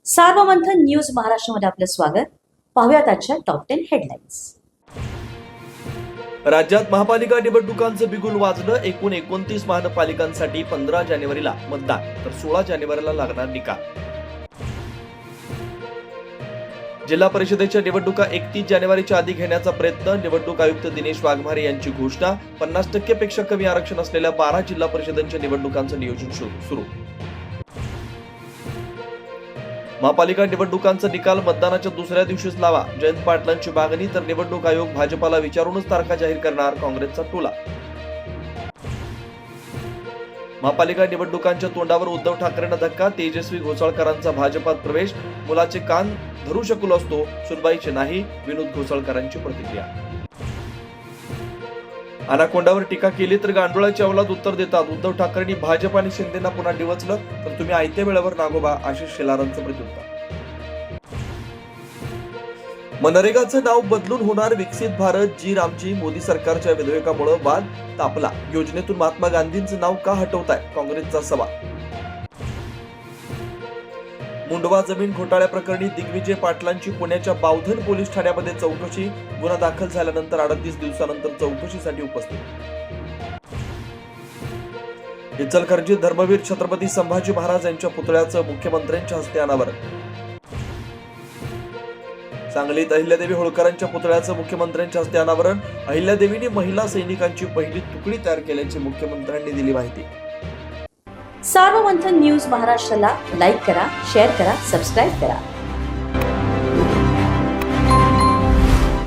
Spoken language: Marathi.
सार्वमंथन न्यूज महाराष्ट्रामध्ये आपलं स्वागत. पाहुयात आजच्या टॉप 10 हेडलाईन्स. राज्यात महापालिका निवडणुकांचं बिगुल वाजलं. एकूण 29 महानगरपालिकांसाठी 15 जानेवारीला मतदान, तर 16 जानेवारीला लागणार निकाल. जिल्हा परिषदेच्या निवडणुका 31 जानेवारीच्या आधी घेण्याचा प्रयत्न. निवडणूक आयुक्त दिनेश वाघमारे यांची घोषणा. 50% पेक्षा कमी आरक्षण असलेल्या 12 जिल्हा परिषदांच्या निवडणुकांचं नियोजन सुरू. महापालिका निवडणुकांचा निकाल मतदानाच्या दुसऱ्या दिवशीच लावा, जयंत पाटलांची मागणी. तर निवडणूक आयोग भाजपाला विचारूनच तारखा जाहीर करणार, काँग्रेसचा टोला. महापालिका निवडणुकांच्या तोंडावर उद्धव ठाकरेंना धक्का. तेजस्वी घोसाळकरांचा भाजपात प्रवेश. मुलाचे कान धरू शकलो असतो, सुनबाईचे नाही, विनोद घोसाळकरांची प्रतिक्रिया. अनाकोंडावर टीका केली तर गांडोळाची अवलाद उत्तर देतात. उद्धव ठाकरेंनी भाजप आणि शिंदेना पुन्हा डिवचलं तर तुम्ही आयत्या वेळेवर नागोबा, आशिष शेलारांचं प्रत्युत्तर. मनरेगाचं नाव बदलून होणार विकसित भारत. जी रामजी. मोदी सरकारच्या विधेयकामुळे वाद तापला. योजनेतून महात्मा गांधींचं नाव का हटवताय, काँग्रेसचा सवाल. मुंडवा जमीन घोटाळ्या प्रकरणी दिग्विजय पाटलांची पुण्याच्या बावधन पोलीस ठाण्यामध्ये चौकशी. गुन्हा दाखल झाल्यानंतर 38 दिवसानंतर चौकशीसाठी उपस्थित. इचलकरंजीत धर्मवीर छत्रपती संभाजी महाराज यांच्या पुतळ्याचं मुख्यमंत्र्यांच्या हस्ते अनावरण. सांगलीत अहिल्यादेवी होळकरांच्या पुतळ्याचं मुख्यमंत्र्यांच्या हस्ते अनावरण. अहिल्यादेवींनी महिला सैनिकांची पहिली तुकडी तयार केल्याची मुख्यमंत्र्यांनी दिली माहिती. सार्वमंथन न्यूज महाराष्ट्राला लाईक करा, शेअर करा, सबस्क्राईब करा.